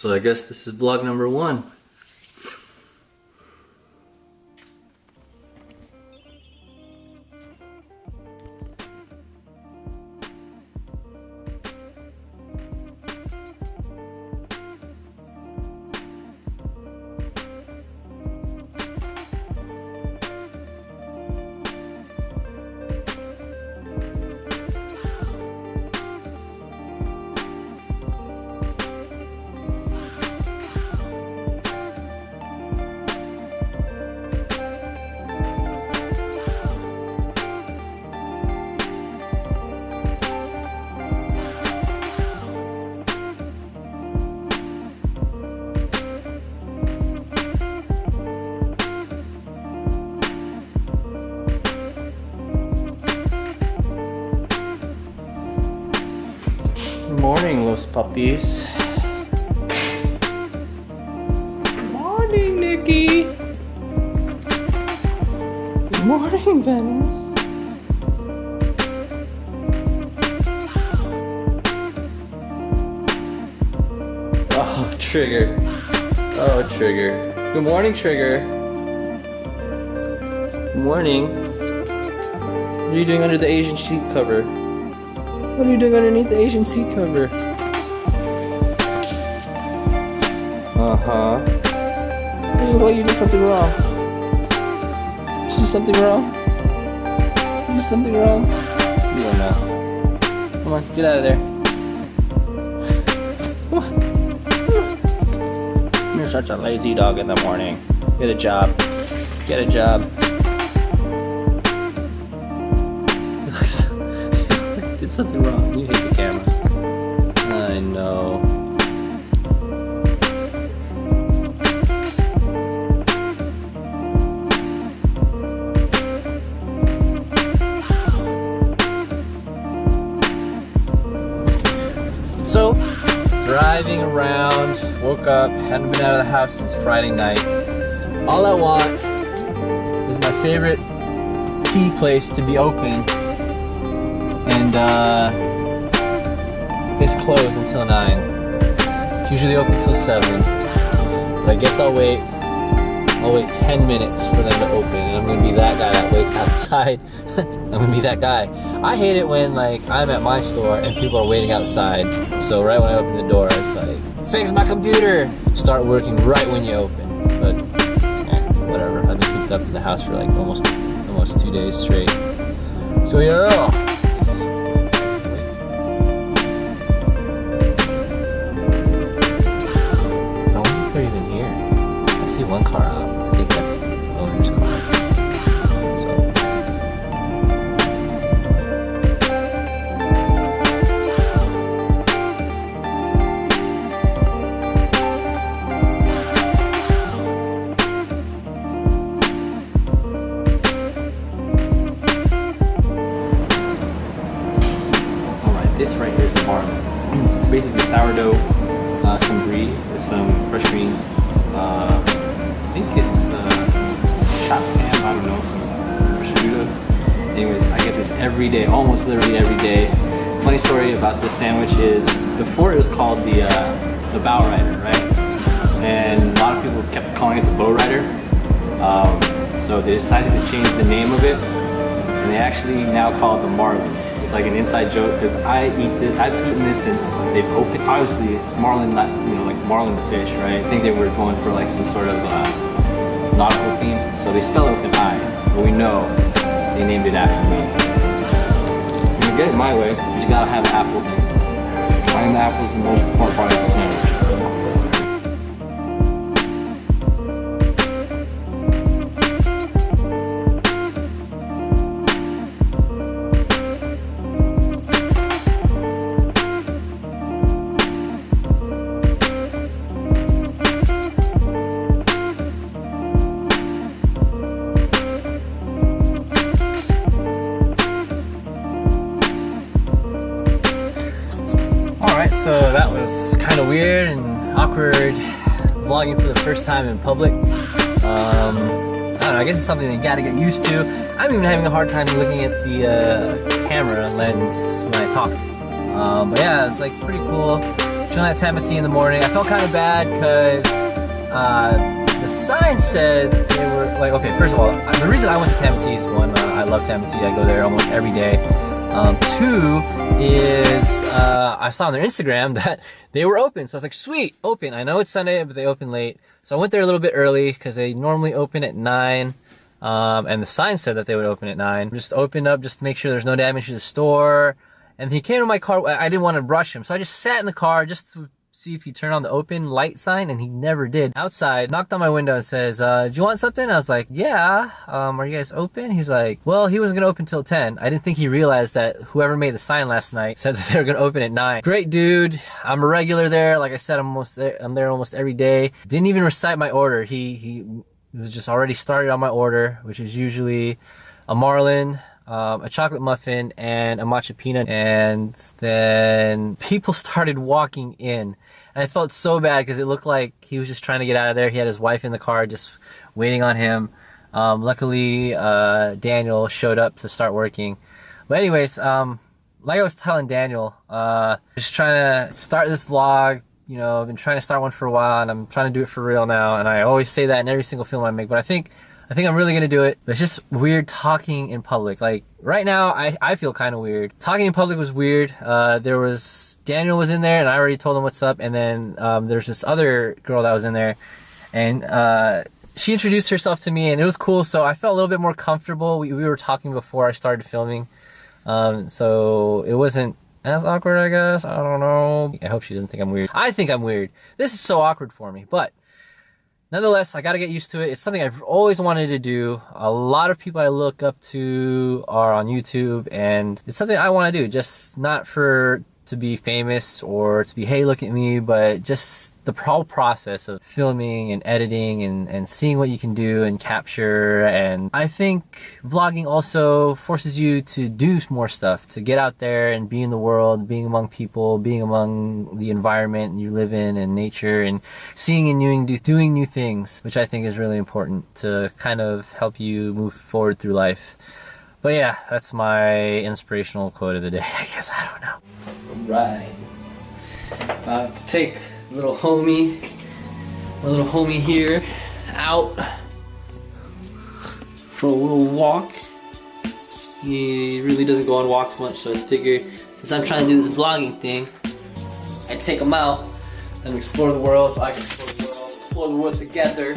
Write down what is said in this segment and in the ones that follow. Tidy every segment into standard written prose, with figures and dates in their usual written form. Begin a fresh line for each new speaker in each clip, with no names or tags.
So I guess this is vlog number 1. Good morning, los puppies. Good morning, Nikki. Good morning, Venice. Oh, Trigger. Oh, Trigger. Good morning, Trigger. Good morning. What are you doing under the Asian sheet cover? What are you doing underneath the Asian seat cover? Uh-huh. You look like you did something wrong. Did you do something wrong? Did you do something wrong? You don't know. Come on, get out of there. Come on. You're such a lazy dog in the morning. Get a job. Get a job. Did something wrong. You hit the camera. I know. So, driving around, woke up, hadn't been out of the house since Friday night. All I want is my favorite tea place to be open. And it's closed until 9. It's usually open until 7. But I guess I'll wait 10 minutes for them to open, and I'm gonna be that guy that waits outside. I'm gonna be that guy. I hate it when like I'm at my store and people are waiting outside. So right when I open the door, it's like, fix my computer! Start working right when you open. But whatever. I've been cooped up in the house for like almost 2 days straight. So yeah. One car out. I think that's the owner's car. Alright, this right here is the Marlin. It's basically sourdough, some brie with some fresh greens. I think it's chopped ham, I don't know, some prosciutto. Anyways, I get this every day, almost literally every day. Funny story about this sandwich is, before it was called the Bow Rider, right? And a lot of people kept calling it the Bow Rider. So they decided to change the name of it, and they actually now call it the Marlin. It's like an inside joke because I've eaten this since they've opened. Obviously, it's Marlin, not, you know, like Marlin the fish, right? I think they were going for like some sort of nautical theme, so they spell it with an I. But we know they named it after me. When you get it my way, you just gotta have apples in it. Finding the apples is the most important part of the sandwich. So that was kind of weird and awkward vlogging for the first time in public. I don't know, I guess it's something that you gotta get used to. I'm even having a hard time looking at the camera lens when I talk. But yeah, it's like pretty cool. chilling at Tamatee in the morning. I felt kind of bad because the sign said they were like, okay, first of all, the reason I went to Tamatee is one, I love Tamatee. I go there almost every day. Two is I saw on their Instagram that they were open. So I was like, sweet, open. I know it's Sunday, but they open late. So I went there a little bit early because they normally open at 9. And the sign said that they would open at 9. Just opened up just to make sure there's no damage to the store. And he came to my car. I didn't want to rush him, so I just sat in the car just to see if he turned on the open light sign, and he never did. Outside, knocked on my window and says, do you want something? I was like, yeah. Are you guys open? He's like, well, he wasn't gonna open till 10. I didn't think he realized that whoever made the sign last night said that they were gonna open at 9. Great dude. I'm a regular there. Like I said, I'm there almost every day. Didn't even recite my order. He was just already started on my order, which is usually a marlin, a chocolate muffin, and a matcha peanut. And then people started walking in. And I felt so bad because it looked like he was just trying to get out of there. He had his wife in the car just waiting on him. Luckily, Daniel showed up to start working. But anyways, like I was telling Daniel, just trying to start this vlog. You know, I've been trying to start one for a while, and I'm trying to do it for real now. And I always say that in every single film I make, but I think I'm really gonna do it. But it's just weird talking in public. Like right now, I feel kind of weird. Talking in public was weird. Daniel was in there, and I already told him what's up. And then there's this other girl that was in there, and she introduced herself to me, and it was cool. So I felt a little bit more comfortable. We were talking before I started filming, so it wasn't as awkward, I guess. I don't know. I hope she doesn't think I'm weird. I think I'm weird. This is so awkward for me, but nonetheless, I gotta get used to it. It's something I've always wanted to do. A lot of people I look up to are on YouTube, and it's something I want to do, just not to be famous or to be, hey, look at me, but just the whole process of filming and editing and seeing what you can do and capture. And I think vlogging also forces you to do more stuff, to get out there and be in the world, being among people, being among the environment you live in and nature, and seeing and doing new things, which I think is really important to kind of help you move forward through life. But yeah, that's my inspirational quote of the day, I guess. I don't know. Right. To take my little homie here out for a little walk. He really doesn't go on walks much, so I figured since I'm trying to do this vlogging thing, I take him out and explore the world so I can explore the world together.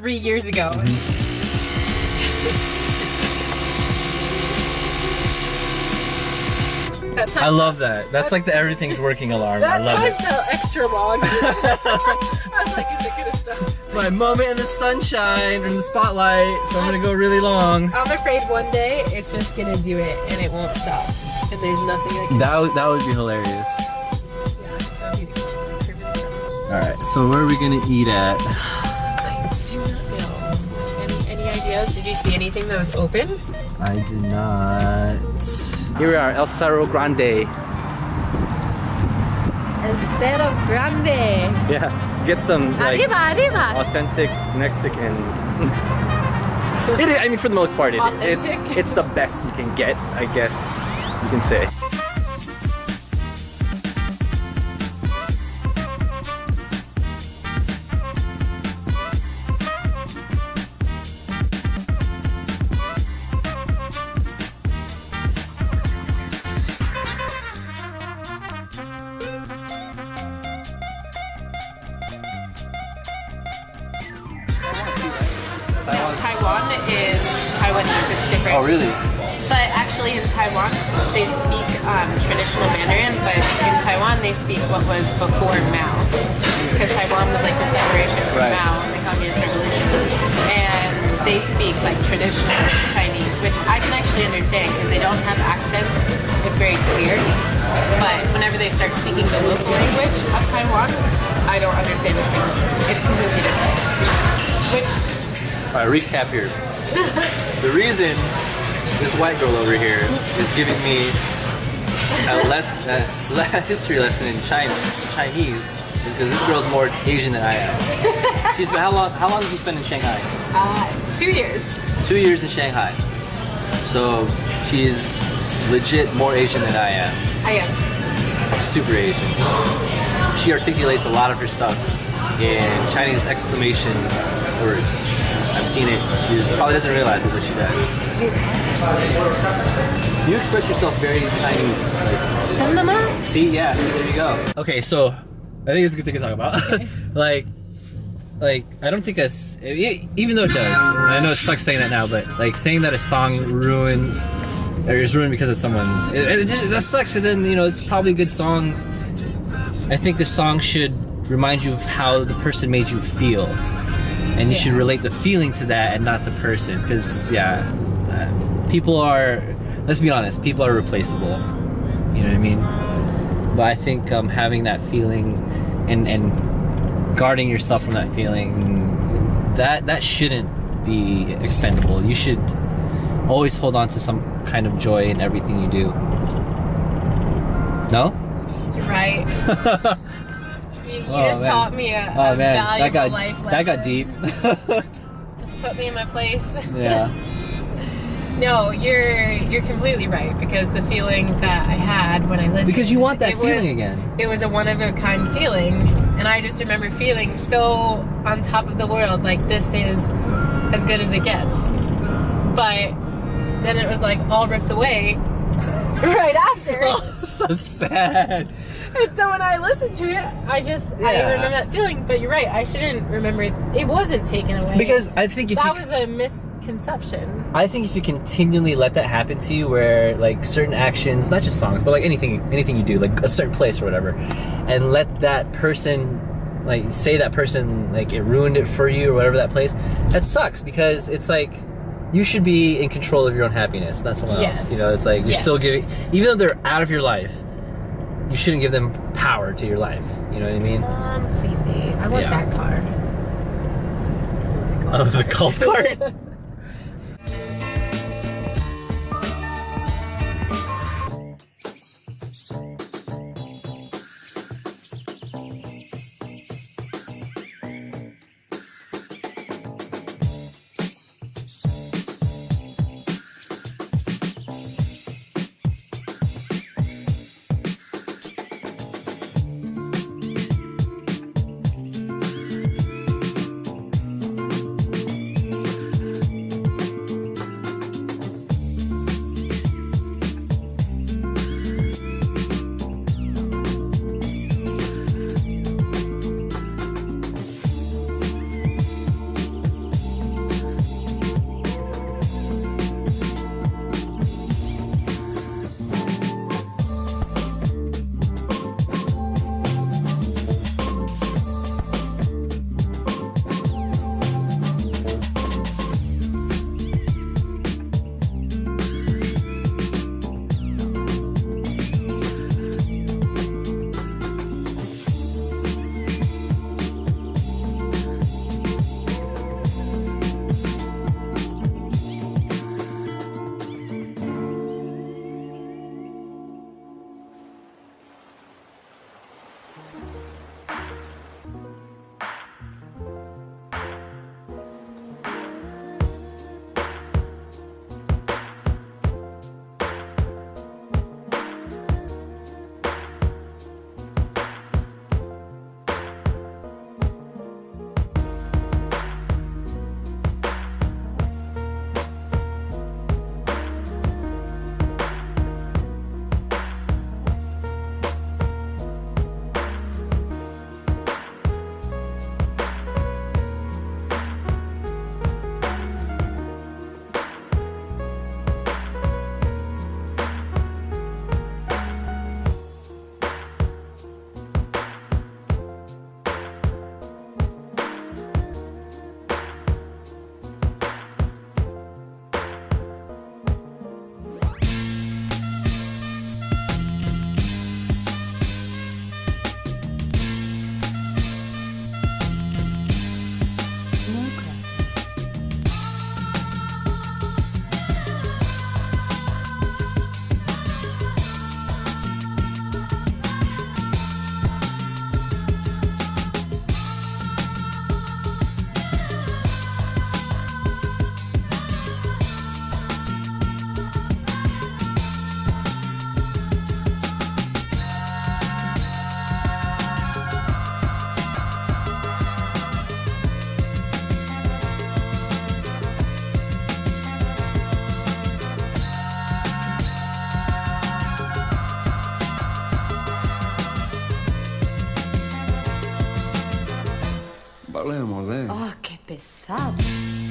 Years ago.
I love that. That's like the everything's working alarm. I love it.
That time felt extra long. I was like, is it gonna stop?
It's my moment in the sunshine, in the spotlight, so I'm gonna go really long.
I'm afraid one day it's just gonna do it and it won't stop. And there's nothing I can do.
That would be hilarious.
Yeah, that'd be
Alright, so where are we gonna eat at?
I do not know. Any ideas? Did you see anything that was open?
I did not. Here we are, El Cerro Grande.
El Cerro Grande.
Yeah, get some like
Arriba.
authentic Mexican. It is, I mean, for the most part, it is.
Authentic?
It's the best you can get, I guess you can say.
Taiwan is Taiwanese. It's different.
Oh, really?
But actually, in Taiwan, they speak traditional Mandarin. But in Taiwan, they speak what was before Mao, because Taiwan was like the separation from
Right.
Mao and the Communist Revolution. And they speak like traditional Chinese, which I can actually understand because they don't have accents. It's very clear. But whenever they start speaking the local language of Taiwan, I don't understand a single word. It's completely different. Which
Alright, recap here. The reason this white girl over here is giving me a history lesson in Chinese is because this girl's more Asian than I am. She's been, how long did you spend in Shanghai?
2 years.
2 years in Shanghai. So she's legit more Asian than I am.
I am.
Super Asian. She articulates a lot of her stuff in Chinese exclamation words. I've seen it. She probably doesn't realize it, but she does. You express yourself very Chinese.
真的吗?
See, yeah, there you go. Okay, so I think it's a good thing to talk about. like, I don't think that's, even though it does, I know it sucks saying that now, but like saying that a song ruins, or is ruined because of someone, that sucks because then, you know, it's probably a good song. I think the song should remind you of how the person made you feel. And you should relate the feeling to that and not the person. Because, people are, let's be honest, people are replaceable. You know what I mean? But I think having that feeling and guarding yourself from that feeling, that shouldn't be expendable. You should always hold on to some kind of joy in everything you do. No?
You're right. You just
man.
taught me a valuable life lesson.
That got deep.
Just put me in my place.
Yeah.
No, you're completely right, because the feeling that I had when I listened.
Because you want that
it
feeling
was,
again.
It was a one of a kind feeling, and I just remember feeling so on top of the world, like this is as good as it gets. But then it was like all ripped away right after.
Oh, so sad.
And so when I listened to it, I didn't remember that feeling. But you're right, I shouldn't remember it. It wasn't taken away.
Because I think if
that was a misconception.
I think if you continually let that happen to you, where like certain actions, not just songs, but like anything you do, like a certain place or whatever, and let that person, like say that person, like it ruined it for you or whatever that place, that sucks, because it's like you should be in control of your own happiness, not someone else. You know, it's like you're still giving, even though they're out of your life, you shouldn't give them power to your life. You know what I mean?
Completely. I want that car.
Oh, the golf cart?
pesado.